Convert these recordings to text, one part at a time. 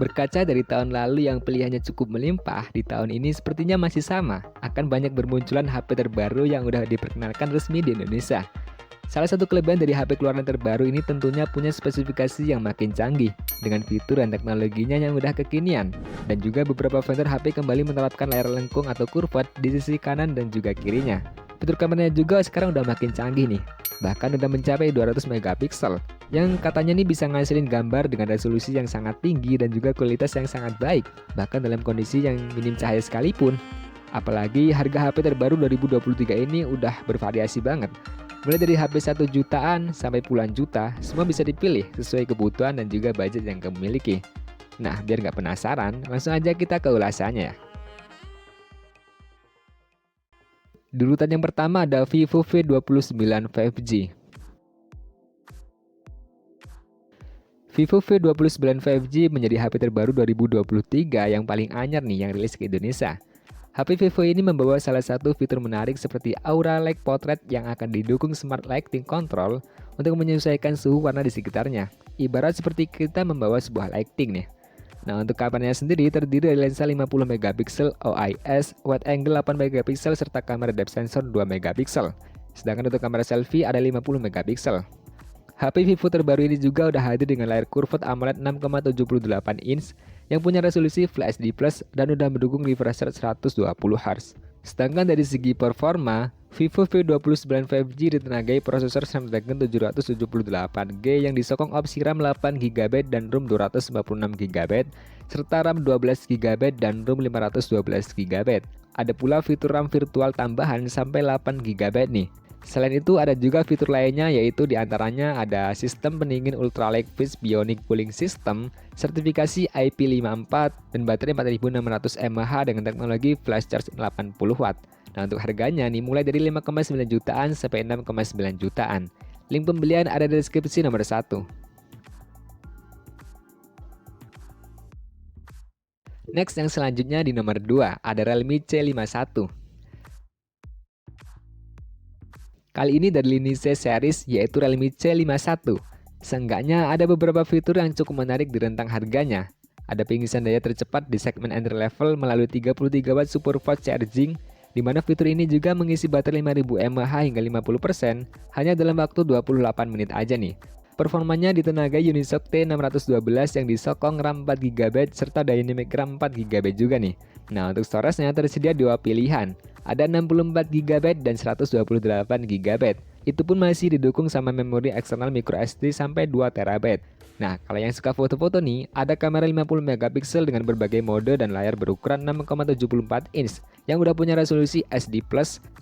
Berkaca dari tahun lalu yang pilihannya cukup melimpah, di tahun ini sepertinya masih sama. Akan banyak bermunculan HP terbaru yang udah diperkenalkan resmi di Indonesia. Salah satu kelebihan dari HP keluaran terbaru ini tentunya punya spesifikasi yang makin canggih, dengan fitur dan teknologinya yang udah kekinian. Dan juga beberapa vendor HP kembali menerapkan layar lengkung atau curved di sisi kanan dan juga kirinya. Fitur kameranya juga sekarang udah makin canggih nih, bahkan udah mencapai 200 megapiksel, yang katanya nih bisa ngasilin gambar dengan resolusi yang sangat tinggi dan juga kualitas yang sangat baik, bahkan dalam kondisi yang minim cahaya sekalipun. Apalagi harga HP terbaru 2023 ini udah bervariasi banget. Mulai dari HP 1 jutaan sampai puluhan juta, semua bisa dipilih sesuai kebutuhan dan juga budget yang kamu miliki. Nah, biar nggak penasaran, langsung aja kita ke ulasannya ya. Di urutan yang pertama ada Vivo V29 5G. Vivo V29 5G menjadi HP terbaru 2023 yang paling anyar nih yang rilis ke Indonesia. HP Vivo ini membawa salah satu fitur menarik seperti Aura Light Portrait yang akan didukung Smart Lighting Control untuk menyesuaikan suhu warna di sekitarnya. Ibarat seperti kita membawa sebuah lighting nih. Nah, untuk kameranya sendiri terdiri dari lensa 50 megapiksel OIS, wide angle 8 megapiksel serta kamera depth sensor 2 megapiksel. Sedangkan untuk kamera selfie ada 50 megapiksel. HP Vivo terbaru ini juga udah hadir dengan layar curved AMOLED 6,78 inch yang punya resolusi Full HD Plus dan udah mendukung refresh rate 120 Hz. Sedangkan dari segi performa, Vivo V29 5G ditenagai prosesor Snapdragon 778G yang disokong opsi RAM 8GB dan ROM 256GB serta RAM 12GB dan ROM 512GB. Ada pula fitur RAM virtual tambahan sampai 8GB nih. Selain itu ada juga fitur lainnya yaitu diantaranya ada sistem pendingin Ultralight Phase Bionic Cooling System, sertifikasi IP54 dan baterai 4600 mAh dengan teknologi flash charge 80W. Nah, untuk harganya nih mulai dari 5,9 jutaan sampai 6,9 jutaan. Link pembelian ada di deskripsi nomor 1. Next yang selanjutnya di nomor 2 ada Realme C51. Kali ini dari lini C series yaitu Realme C51. Seenggaknya ada beberapa fitur yang cukup menarik di rentang harganya. Ada pengisian daya tercepat di segmen entry level melalui 33W super fast charging, di mana fitur ini juga mengisi baterai 5000 mAh hingga 50% hanya dalam waktu 28 menit aja nih. Performanya ditenagai Unisoc T612 yang disokong RAM 4GB serta Dynamic RAM 4GB juga nih. Nah, untuk storage-nya tersedia dua pilihan. Ada 64GB dan 128GB. Itu pun masih didukung sama memori eksternal microSD sampai 2TB. Nah, kalau yang suka foto-foto nih, ada kamera 50 megapiksel dengan berbagai mode dan layar berukuran 6,74 inch yang udah punya resolusi SD+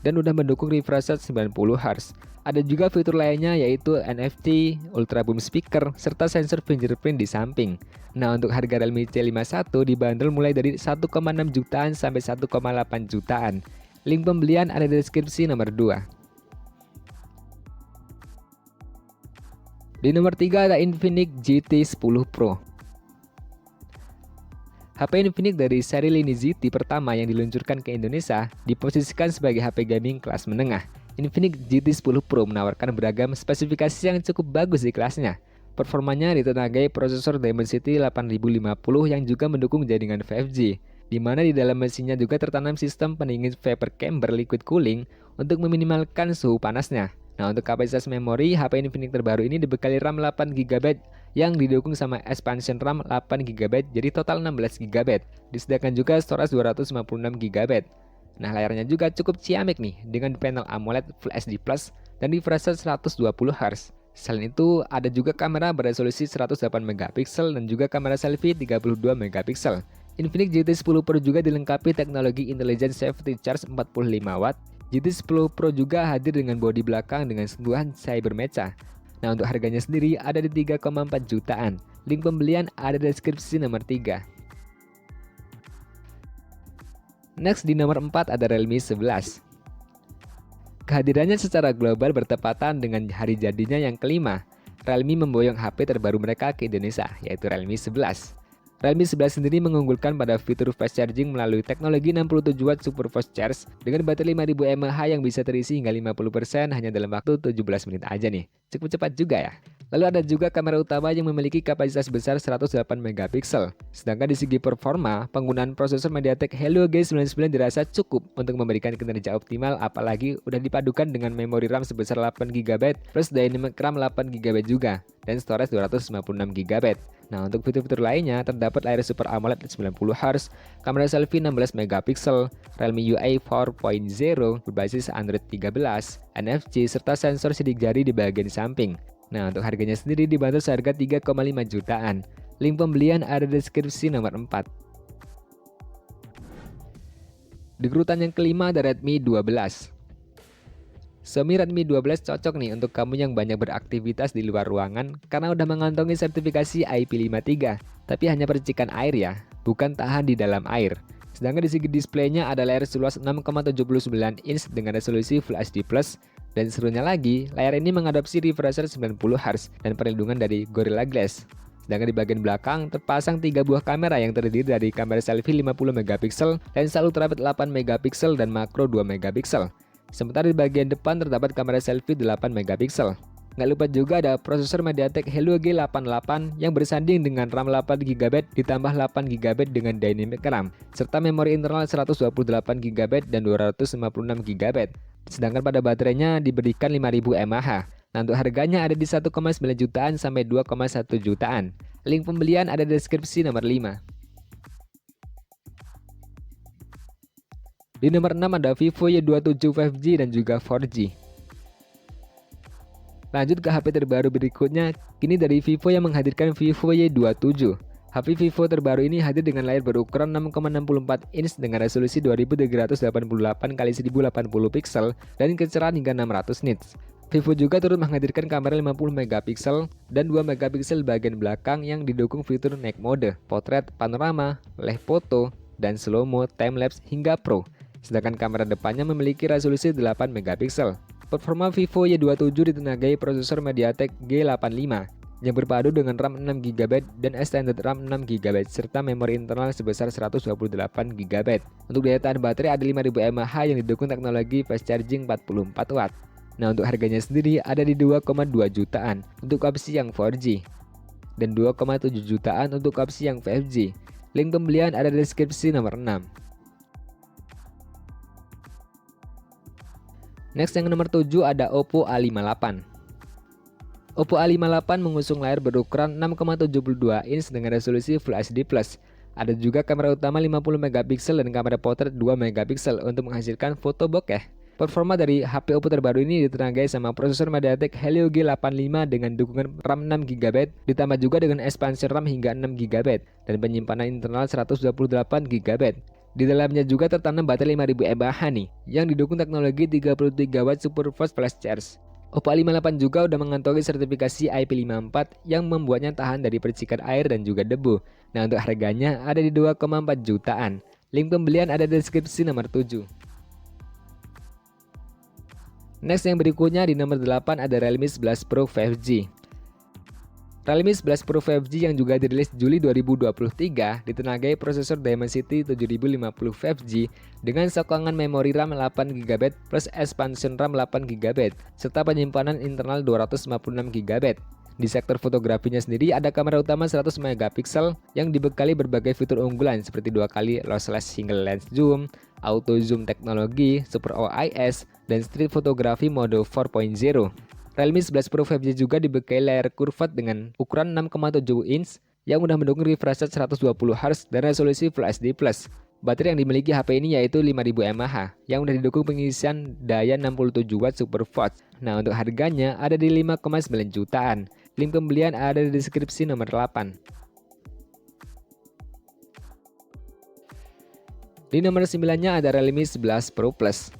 dan udah mendukung refresh rate 90 Hz. Ada juga fitur lainnya yaitu NFC, Ultra Boom Speaker, serta sensor fingerprint di samping. Nah, untuk harga Realme C51 dibanderol mulai dari 1,6 jutaan sampai 1,8 jutaan. Link pembelian ada di deskripsi nomor 2. Di nomor 3 ada Infinix GT 10 Pro. HP Infinix dari seri lini GT pertama yang diluncurkan ke Indonesia diposisikan sebagai HP gaming kelas menengah. Infinix GT 10 Pro menawarkan beragam spesifikasi yang cukup bagus di kelasnya. Performanya ditenagai prosesor Dimensity 8050 yang juga mendukung jaringan 5G, di mana di dalam mesinnya juga tertanam sistem pendingin vapor chamber liquid cooling untuk meminimalkan suhu panasnya. Nah, untuk kapasitas memori, HP Infinix terbaru ini dibekali RAM 8GB yang didukung sama expansion RAM 8GB jadi total 16GB. Disediakan juga storage 256GB. Nah, layarnya juga cukup ciamik nih dengan panel AMOLED Full HD Plus dan refresh rate 120 Hz. Selain itu, ada juga kamera beresolusi 108 megapiksel dan juga kamera selfie 32 megapiksel. Infinix GT 10 Pro juga dilengkapi teknologi Intelligent Safety Charge 45W. GT 10 Pro juga hadir dengan bodi belakang dengan sentuhan Cybermecha. Nah, untuk harganya sendiri ada di 3,4 jutaan. Link pembelian ada di deskripsi nomor 3. Next di nomor 4 ada Realme 11. Kehadirannya secara global bertepatan dengan hari jadinya yang kelima. Realme memboyong HP terbaru mereka ke Indonesia, yaitu Realme 11. Realme 11 sendiri mengunggulkan pada fitur fast charging melalui teknologi 67 watt super fast charge dengan baterai 5000 mAh yang bisa terisi hingga 50% hanya dalam waktu 17 menit aja nih. Cukup cepat juga ya. Lalu ada juga kamera utama yang memiliki kapasitas besar 108 megapiksel. Sedangkan di segi performa, penggunaan prosesor MediaTek Helio G99 dirasa cukup untuk memberikan kinerja optimal, apalagi udah dipadukan dengan memori RAM sebesar 8 GB plus dynamic RAM 8 GB juga dan storage 256 GB. Nah, untuk fitur-fitur lainnya terdapat layar Super AMOLED 90Hz, kamera selfie 16 megapiksel, Realme UI 4.0 berbasis Android 13, NFC serta sensor sidik jari di bagian samping. Nah, untuk harganya sendiri dibanderol seharga 3,5 jutaan. Link pembelian ada di deskripsi nomor 4. Di urutan yang kelima ada Redmi 12. Xiaomi Redmi 12 cocok nih untuk kamu yang banyak beraktivitas di luar ruangan karena udah mengantongi sertifikasi IP53, tapi hanya percikan air ya, bukan tahan di dalam air. Sedangkan di segi displaynya ada layar seluas 6,79 inch dengan resolusi Full HD+, dan serunya lagi, layar ini mengadopsi refresh rate 90Hz dan perlindungan dari Gorilla Glass. Sedangkan di bagian belakang terpasang 3 buah kamera yang terdiri dari kamera selfie 50 megapiksel, lensa ultrawide 8 megapiksel dan makro 2 megapiksel. Sementara di bagian depan terdapat kamera selfie 8 megapiksel. Nggak lupa juga ada prosesor MediaTek Helio G88 yang bersanding dengan RAM 8 GB ditambah 8 GB dengan dynamic RAM, serta memori internal 128 GB dan 256 GB. Sedangkan pada baterainya diberikan 5000 mAh. Nah, untuk harganya ada di 1,9 jutaan sampai 2,1 jutaan. Link pembelian ada di deskripsi nomor 5. Di nomor 6 ada Vivo Y27 5G dan juga 4G. Lanjut ke HP terbaru berikutnya, kini dari Vivo yang menghadirkan Vivo Y27. HP Vivo terbaru ini hadir dengan layar berukuran 6,64 inch dengan resolusi 2388x1080 pixel dan kecerahan hingga 600 nits. Vivo juga turut menghadirkan kamera 50 megapiksel dan 2 megapiksel bagian belakang yang didukung fitur night mode, potret, panorama, live foto, dan slow-mo, time-lapse hingga pro. Sedangkan kamera depannya memiliki resolusi 8 megapiksel. Performa Vivo Y27 ditenagai prosesor MediaTek G85 yang berpadu dengan RAM 6 GB dan extended RAM 6 GB serta memori internal sebesar 128 GB. Untuk daya tahan baterai ada 5000 mAh yang didukung teknologi fast charging 44 watt. Nah, untuk harganya sendiri ada di 2,2 jutaan untuk opsi yang 4G dan 2,7 jutaan untuk opsi yang 5G. Link pembelian ada di deskripsi nomor 6. Next yang nomor 7 ada Oppo A58. Oppo A58 mengusung layar berukuran 6,72 inch dengan resolusi Full HD+. Ada juga kamera utama 50 megapiksel dan kamera potret 2 megapiksel untuk menghasilkan foto bokeh. Performa dari HP Oppo terbaru ini ditenagai sama prosesor MediaTek Helio G85 dengan dukungan RAM 6 GB, ditambah juga dengan expansion RAM hingga 6 GB dan penyimpanan internal 128 GB. Di dalamnya juga tertanam baterai 5000 mAh nih, yang didukung teknologi 33 watt super fast flash charge. Oppo A58 juga udah mengantongi sertifikasi IP54 yang membuatnya tahan dari percikan air dan juga debu. Nah, untuk harganya ada di 2,4 jutaan. Link pembelian ada di deskripsi nomor 7. Next yang berikutnya di nomor 8 ada Realme 11 Pro 5G. Realme 11 Pro 5G yang juga dirilis Juli 2023 ditenagai prosesor Dimensity 7050 5G dengan sokongan memori RAM 8 GB plus expansion RAM 8 GB serta penyimpanan internal 256 GB. Di sektor fotografinya sendiri ada kamera utama 100 megapiksel yang dibekali berbagai fitur unggulan seperti 2 kali lossless single lens zoom, auto zoom teknologi, super OIS, dan street photography mode 4.0. Realme 11 Pro 5G juga dibekali layar curved dengan ukuran 6,7 inch yang mudah mendukung refresh rate 120Hz dan resolusi Full HD+. Baterai yang dimiliki HP ini yaitu 5000 mAh yang sudah didukung pengisian daya 67 watt super fast. Nah, untuk harganya ada di 5,9 jutaan. Link pembelian ada di deskripsi nomor 8. Di nomor 9-nya ada Realme 11 Pro Plus.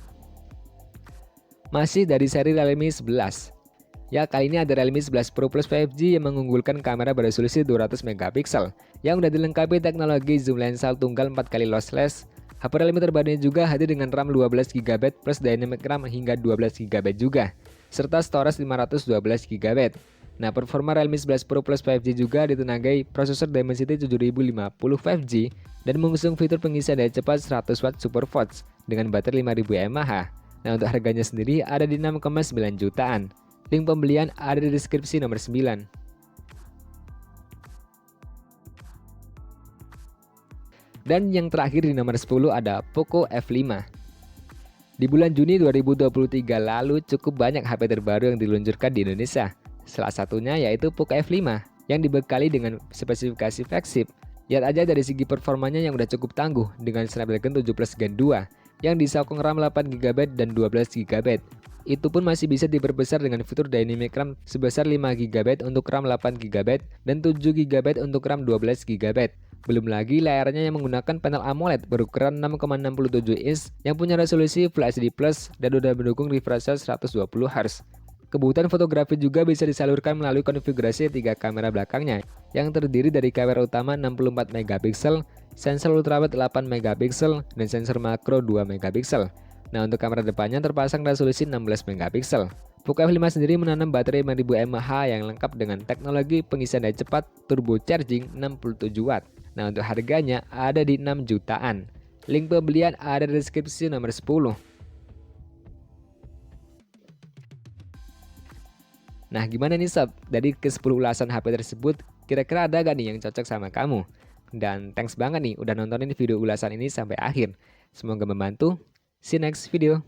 Masih dari seri Realme 11. Ya, kali ini ada Realme 11 Pro Plus 5G yang mengunggulkan kamera beresolusi 200 megapiksel yang sudah dilengkapi teknologi zoom lensa tunggal 4 kali lossless. HP Realme terbaru ini juga hadir dengan RAM 12 GB plus dynamic RAM hingga 12 GB juga, serta storage 512 GB. Nah, performa Realme 11 Pro Plus 5G juga ditenagai prosesor Dimensity 7050 5G dan mengusung fitur pengisian daya cepat 100 Watt SuperFast dengan baterai 5000 mAh. Nah, untuk harganya sendiri ada di 6,9 jutaan. Link pembelian ada di deskripsi nomor 9. Dan yang terakhir di nomor 10 ada Poco F5. Di bulan Juni 2023 lalu cukup banyak HP terbaru yang diluncurkan di Indonesia. Salah satunya yaitu Poco F5 yang dibekali dengan spesifikasi flagship. Lihat aja dari segi performanya yang udah cukup tangguh dengan Snapdragon 7 Plus Gen 2 yang disokong RAM 8GB dan 12GB. Itu pun masih bisa diperbesar dengan fitur Dynamic RAM sebesar 5GB untuk RAM 8GB dan 7GB untuk RAM 12GB. Belum lagi layarnya yang menggunakan panel AMOLED berukuran 6,67 inch yang punya resolusi Full HD Plus dan udah mendukung refresh rate 120Hz. Kebutuhan fotografi juga bisa disalurkan melalui konfigurasi 3 kamera belakangnya yang terdiri dari kamera utama 64 megapiksel, sensor ultrawide 8 megapiksel, dan sensor makro 2 megapiksel. Nah, untuk kamera depannya terpasang resolusi 16 megapiksel. Poco F5 sendiri menanam baterai 5000 mAh yang lengkap dengan teknologi pengisian daya cepat turbo charging 67 Watt. Nah, untuk harganya ada di 6 jutaan. Link pembelian ada di deskripsi nomor 10. Nah, gimana nih sob? Dari ke-10 ulasan HP tersebut, kira-kira ada gak nih yang cocok sama kamu? Dan thanks banget nih udah nontonin video ulasan ini sampai akhir. Semoga membantu. See you next video.